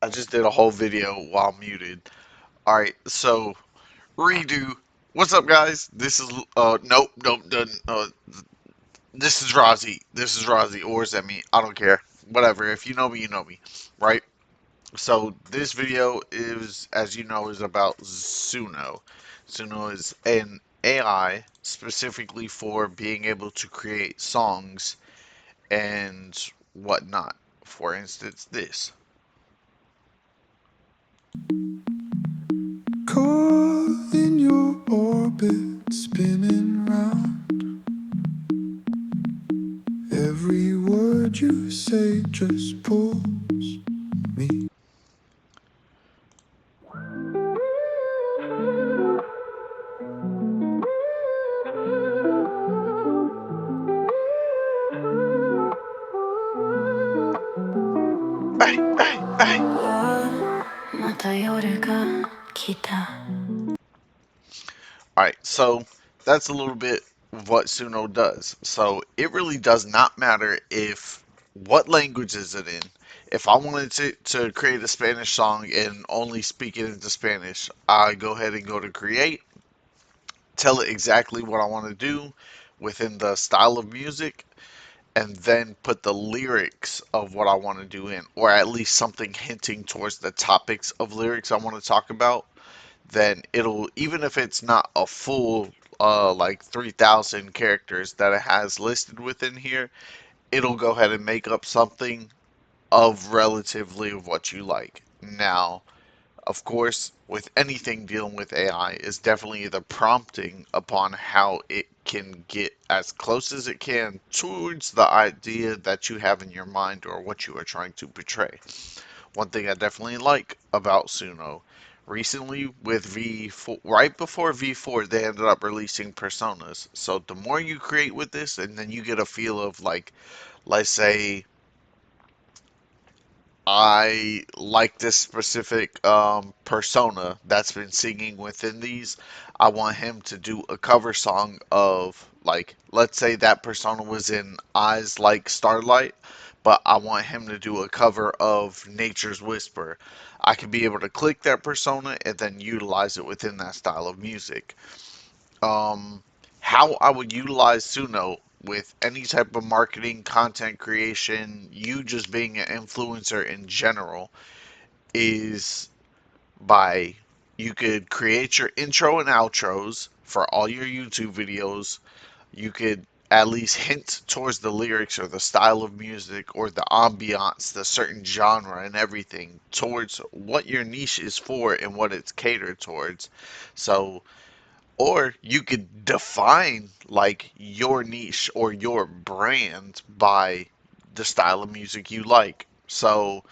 I just did a whole video while muted. Alright, so redo. What's up, guys? This is nope, done. This is Rozzy. This is Rozzy, or is that me? I don't care. Whatever. If you know me, you know me, right? So this video is, as you know, is about Suno. Suno is an AI specifically for being able to create songs and whatnot. For instance, this. Caught in your orbit, spinning round. Every word you say just pulls me. Hey, hey, hey. Alright, so that's a little bit of what Suno does. So it really does not matter if what language is it in. If I wanted to create a Spanish song and only speak it into Spanish, I go ahead and go to create, tell it exactly what I want to do within the style of music, and then put the lyrics of what I want to do in, or at least something hinting towards the topics of lyrics I want to talk about. Then it'll, even if it's not a full like 3,000 characters that it has listed within here, it'll go ahead and make up something of relatively of what you like. Now, of course, with anything dealing with AI, is definitely the prompting upon how it can get as close as it can towards the idea that you have in your mind or what you are trying to portray. One thing I definitely like about Suno, recently with V4, right before V4, they ended up releasing personas. So the more you create with this, and then you get a feel of, like, let's say I like this specific persona that's been singing within these. I want him to do a cover song of, like, let's say that persona was in Eyes Like Starlight, but I want him to do a cover of Nature's Whisper. I could be able to click that persona and then utilize it within that style of music. um, how I would utilize Suno with any type of marketing, content creation, you just being an influencer in general, is by, you could create your intro and outros for all your YouTube videos. You could at least hint towards the lyrics or the style of music or the ambiance, the certain genre and everything towards what your niche is for and what it's catered towards. So, or you could define like your niche or your brand by the style of music you like. So,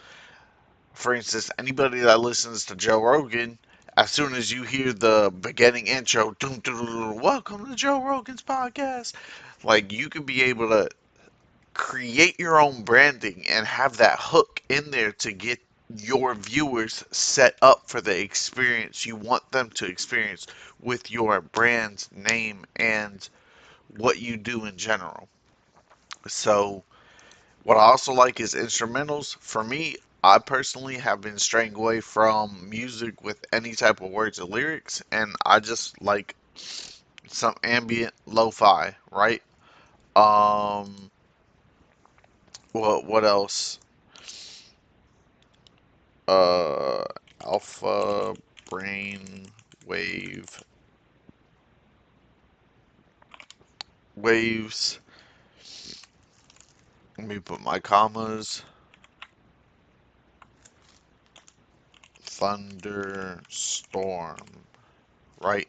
for instance, anybody that listens to Joe Rogan, as soon as you hear the beginning intro, dum, dum, dum, dum, welcome to Joe Rogan's podcast, like you could be able to create your own branding and have that hook in there to get your viewers set up for the experience you want them to experience with your brand name and what you do in general. So, what I also like is instrumentals. For me, I personally have been straying away from music with any type of words or lyrics, and I just like some ambient lo-fi, right? Um, what else? uh Alpha brain wave waves. Let me put my commas. Thunderstorm, right?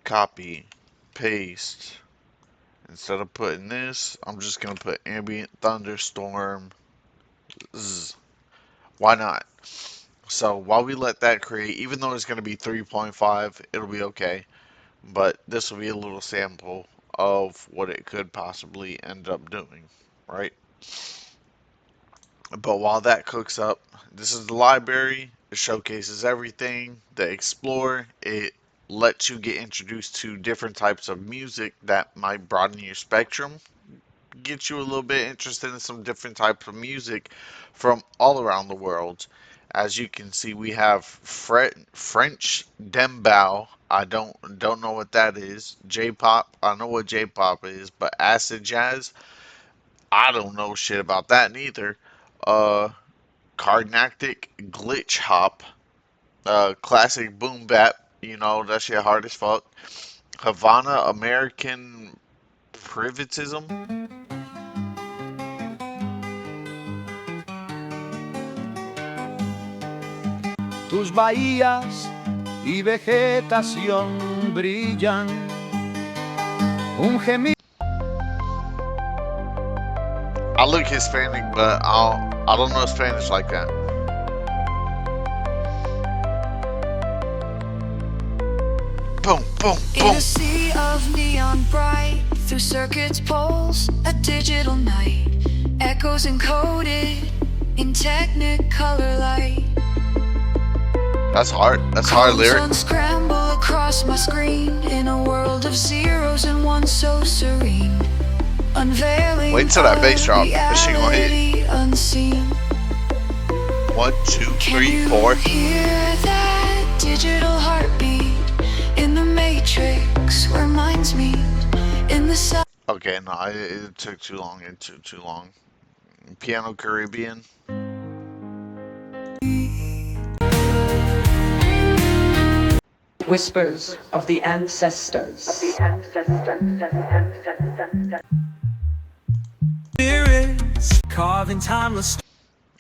Copy, paste. Instead of putting this, I'm just gonna put ambient thunderstorm. Zzz. Why not? So while we let that create, even though it's gonna be 3.5, it'll be okay. But this will be a little sample of what it could possibly end up doing, right? But while that cooks up, this is the library. It showcases everything. The Explore, it let you get introduced to different types of music that might broaden your spectrum, get you a little bit interested in some different types of music from all around the world. As you can see, we have French dembow. I don't know what that is. J-pop, I know what J-pop is, but acid jazz, I don't know shit about that neither. Uh, Carnatic glitch hop, classic boom bap. You know that shit hard as fuck. Havana American privatism. Tus bahías y vegetación brillan. Un gemido. I look Hispanic, but I don't know Spanish like that. Boom, boom, In boom. a sea of neon bright, through circuits poles, a digital night, echoes encoded in technicolor light. That's hard. That's a hard Columns lyric. unscramble across my screen in a world of zeros and ones so serene, Wait unveiling till that bass a drop. Is she gonna hit? reality unseen. One, two, Can three, you four. hear that digital heartbeat in the matrix where minds meet in the sun? Okay, no, it took too long. It took too long. Piano Caribbean. Whispers of the ancestors. Spirits carving timeless.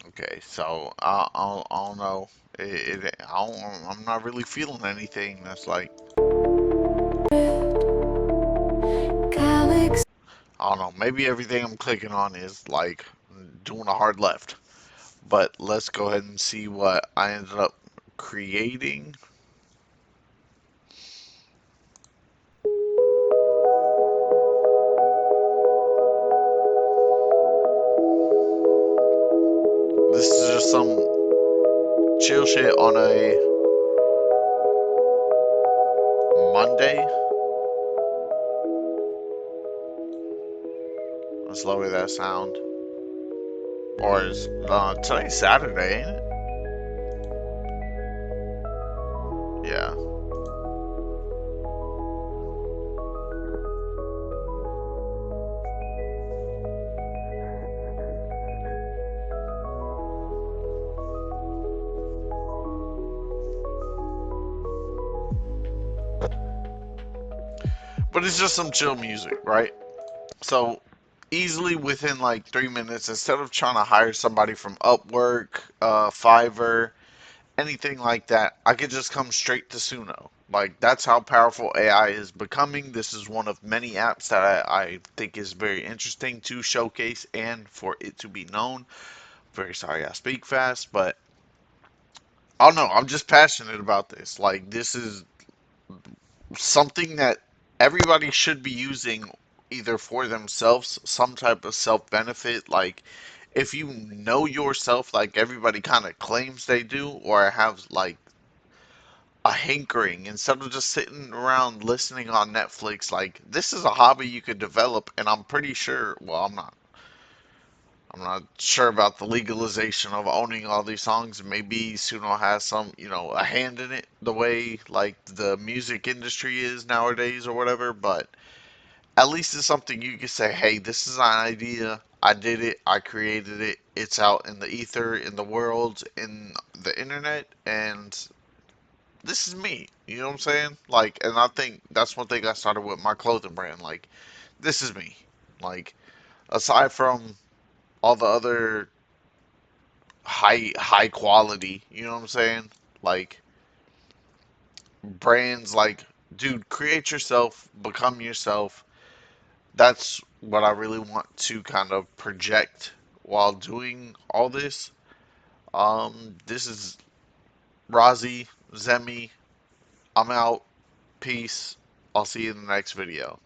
Okay, so I don't know. I'm not really feeling anything. That's like Galaxy. I don't know. Maybe everything I'm clicking on is like doing a hard left. But let's go ahead and see what I ended up creating. This is just some chill shit on a Monday. Let's lower that sound. Or is today's Saturday, ain't it? Yeah. But it's just some chill music, right? So easily within like 3 minutes, instead of trying to hire somebody from Upwork, Fiverr, anything like that, I could just come straight to Suno. Like that's how powerful AI is becoming. This is one of many apps that I think is very interesting to showcase and for it to be known. Very sorry I speak fast, but I don't know. I'm just passionate about this. Like this is something that everybody should be using either for themselves, some type of self benefit. Like if you know yourself, like everybody kind of claims they do, or have like a hankering instead of just sitting around listening on Netflix. Like this is a hobby you could develop, and I'm pretty sure. Well, I'm not sure about the legalization of owning all these songs. Maybe Suno has some, a hand in it, the way like the music industry is nowadays or whatever. But at least it's something you can say, hey, this is an idea. I did it. I created it. It's out in the ether, in the world, in the internet, and this is me. You know what I'm saying? Like, and I think that's one thing I started with my clothing brand. Like, this is me. Like, aside from all the other high quality, you know what I'm saying? Like brands like dude, create yourself, become yourself. That's what I really want to kind of project while doing all this. This is Razi Zemi. I'm out. Peace. I'll see you in the next video.